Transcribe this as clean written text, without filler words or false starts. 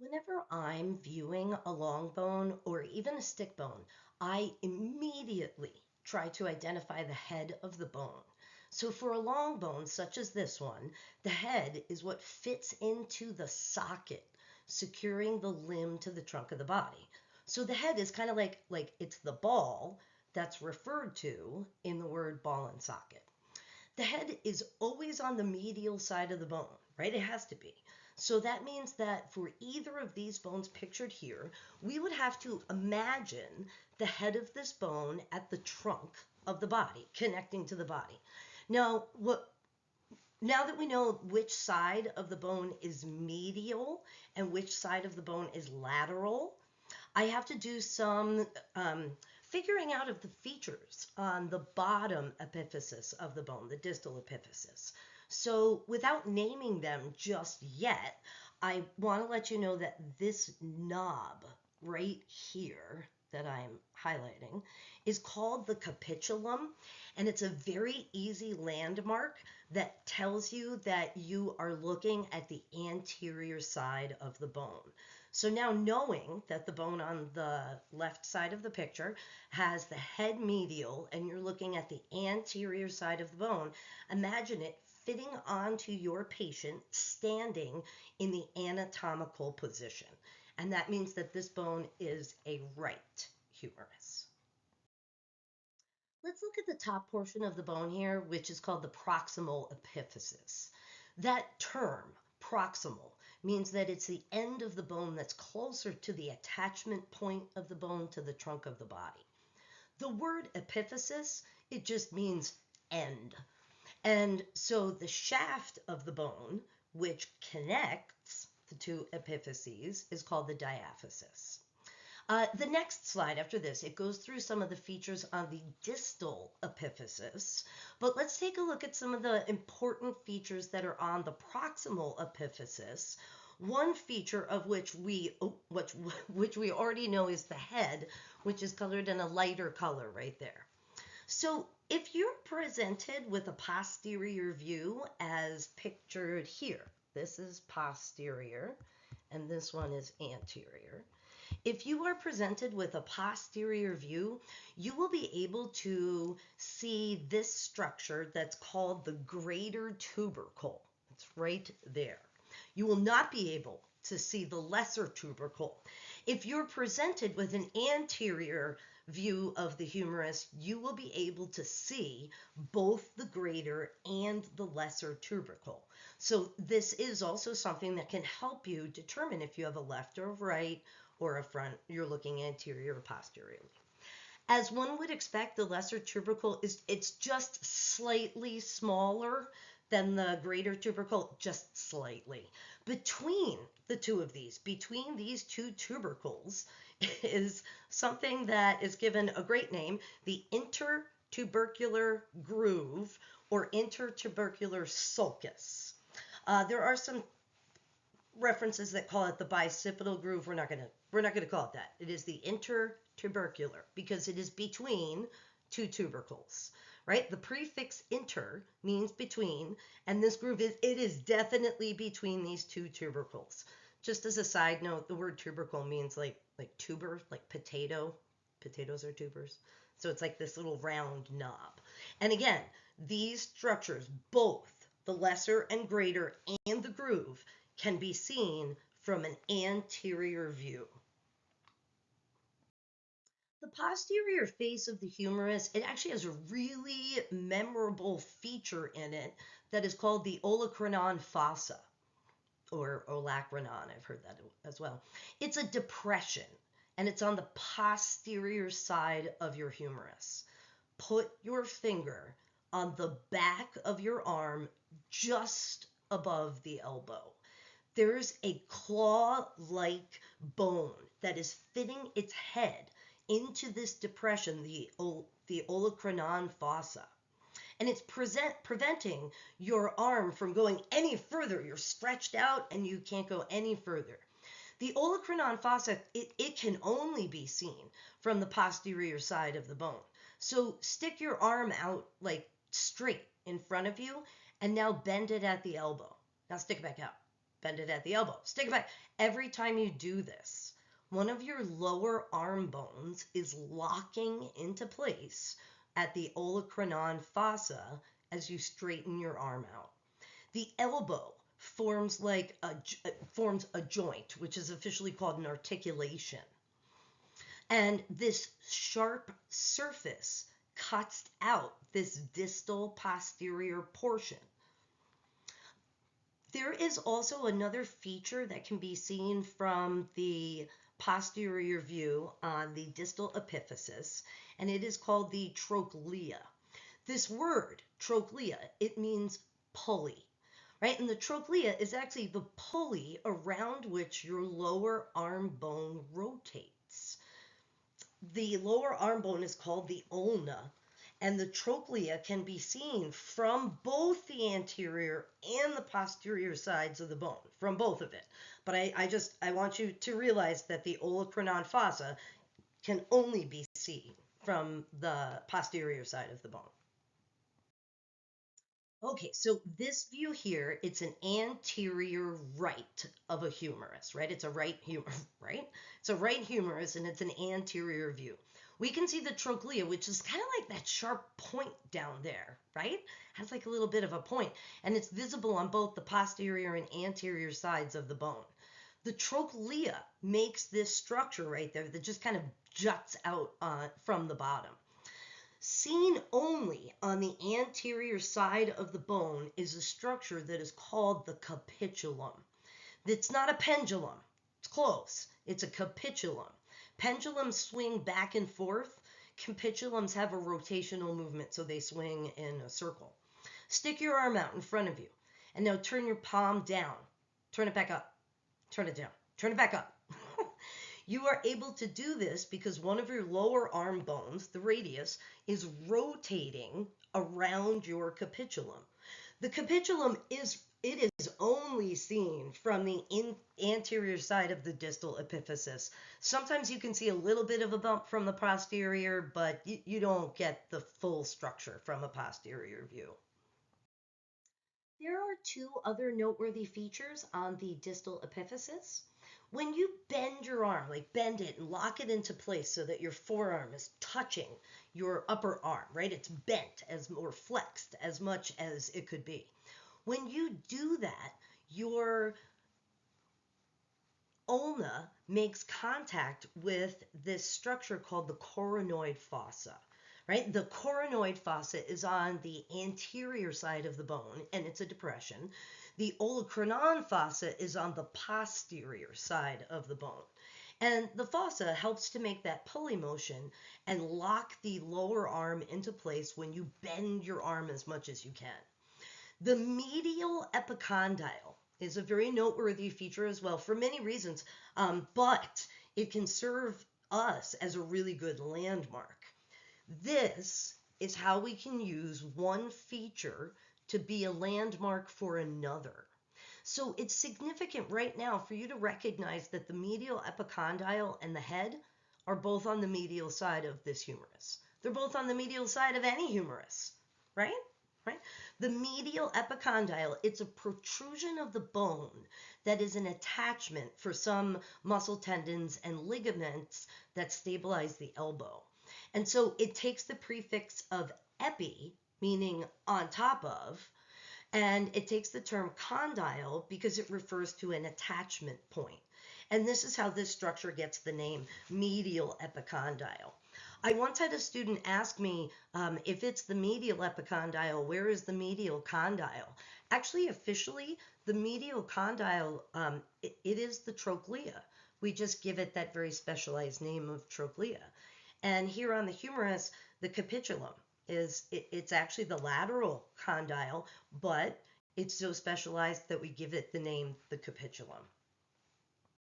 Whenever I'm viewing a long bone or even a stick bone, I immediately try to identify the head of the bone. So for a long bone, such as this one, the head is what fits into the socket, securing the limb to the trunk of the body. So the head is kind of like it's the ball that's referred to in the word ball and socket. The head is always on the medial side of the bone, right? It has to be. So that means that for either of these bones pictured here, we would have to imagine the head of this bone at the trunk of the body, connecting to the body. Now that we know which side of the bone is medial and which side of the bone is lateral, I have to do some figuring out of the features on the bottom epiphysis of the bone, the distal epiphysis. So without naming them just yet, I want to let you know that this knob right here that I'm highlighting is called the capitulum, and it's a very easy landmark that tells you that you are looking at the anterior side of the bone. So now knowing that the bone on the left side of the picture has the head medial and you're looking at the anterior side of the bone, imagine it fitting onto your patient standing in the anatomical position. And that means that this bone is a right humerus. Let's look at the top portion of the bone here, which is called the proximal epiphysis. That term, proximal, means that it's the end of the bone that's closer to the attachment point of the bone to the trunk of the body. The word epiphysis, it just means end. And so the shaft of the bone, which connects the two epiphyses, is called the diaphysis. The next slide after this, it goes through some of the features on the distal epiphysis, but let's take a look at some of the important features that are on the proximal epiphysis. One feature of which we already know is the head, which is colored in a lighter color right there. So if you're presented with a posterior view as pictured here, this is posterior and this one is anterior. If you are presented with a posterior view, you will be able to see this structure that's called the greater tubercle. It's right there. You will not be able to see the lesser tubercle. If you're presented with an anterior view of the humerus, you will be able to see both the greater and the lesser tubercle. So this is also something that can help you determine if you have a left or right or a front, you're looking anterior or posteriorly. As one would expect, the lesser tubercle it's just slightly smaller than the greater tubercle, just slightly. Between the two of these, between these two tubercles, is something that is given a great name, the intertubercular groove or intertubercular sulcus. There are some references that call it the bicipital groove. We're not gonna call it that. It is the intertubercular because it is between two tubercles, right? The prefix inter means between, and this groove is definitely between these two tubercles. Just as a side note, the word tubercle means like tuber, like potato. Potatoes are tubers. So it's like this little round knob. And again, these structures, both the lesser and greater and the groove, can be seen from an anterior view. The posterior face of the humerus, it actually has a really memorable feature in it that is called the olecranon fossa, or olecranon, I've heard that as well. It's a depression, and it's on the posterior side of your humerus. Put your finger on the back of your arm just above the elbow. There's a claw-like bone that is fitting its head into this depression, the olecranon fossa. And it's preventing your arm from going any further. You're stretched out and you can't go any further. The olecranon fossa, it can only be seen from the posterior side of the bone. So stick your arm out like straight in front of you and now bend it at the elbow. Now stick it back out. bend it at the elbow, stick it back. Every time you do this, one of your lower arm bones is locking into place at the olecranon fossa as you straighten your arm out. The elbow forms forms a joint, which is officially called an articulation. And this sharp surface cuts out this distal posterior portion. There is also another feature that can be seen from the posterior view on the distal epiphysis, and it is called the trochlea. This word, trochlea, it means pulley, right? And the trochlea is actually the pulley around which your lower arm bone rotates. The lower arm bone is called the ulna, and the trochlea can be seen from both the anterior and the posterior sides of the bone, from both of it. But I want you to realize that the olecranon fossa can only be seen from the posterior side of the bone. Okay, so this view here, it's an anterior right of a humerus, right? It's a right humerus, right? It's a right humerus, and it's an anterior view. We can see the trochlea, which is kind of like that sharp point down there, right? Has like a little bit of a point, and it's visible on both the posterior and anterior sides of the bone. The trochlea makes this structure right there that just kind of juts out from the bottom. Seen only on the anterior side of the bone is a structure that is called the capitulum. It's not a pendulum. It's close. It's a capitulum. Pendulums swing back and forth. Capitulums have a rotational movement, so they swing in a circle. Stick your arm out in front of you, and now turn your palm down. Turn it back up. Turn it down. Turn it back up. You are able to do this because one of your lower arm bones, the radius, is rotating around your capitulum. The capitulum is only seen from the anterior side of the distal epiphysis. Sometimes you can see a little bit of a bump from the posterior, but you don't get the full structure from a posterior view. There are two other noteworthy features on the distal epiphysis. When you bend your arm, like bend it and lock it into place so that your forearm is touching your upper arm, right? It's bent or flexed as much as it could be. When you do that, your ulna makes contact with this structure called the coronoid fossa. Right? The coronoid fossa is on the anterior side of the bone, and it's a depression. The olecranon fossa is on the posterior side of the bone. And the fossa helps to make that pulley motion and lock the lower arm into place when you bend your arm as much as you can. The medial epicondyle is a very noteworthy feature as well for many reasons, but it can serve us as a really good landmark. This is how we can use one feature to be a landmark for another. So it's significant right now for you to recognize that the medial epicondyle and the head are both on the medial side of this humerus. They're both on the medial side of any humerus, right? Right? The medial epicondyle, it's a protrusion of the bone that is an attachment for some muscle tendons and ligaments that stabilize the elbow. And so it takes the prefix of epi, meaning on top of, and it takes the term condyle because it refers to an attachment point. And this is how this structure gets the name medial epicondyle. I once had a student ask me if it's the medial epicondyle, where is the medial condyle? Actually, officially, the medial condyle, it is the trochlea. We just give it that very specialized name of trochlea. And here on the humerus, the capitulum it's actually the lateral condyle, but it's so specialized that we give it the name the capitulum.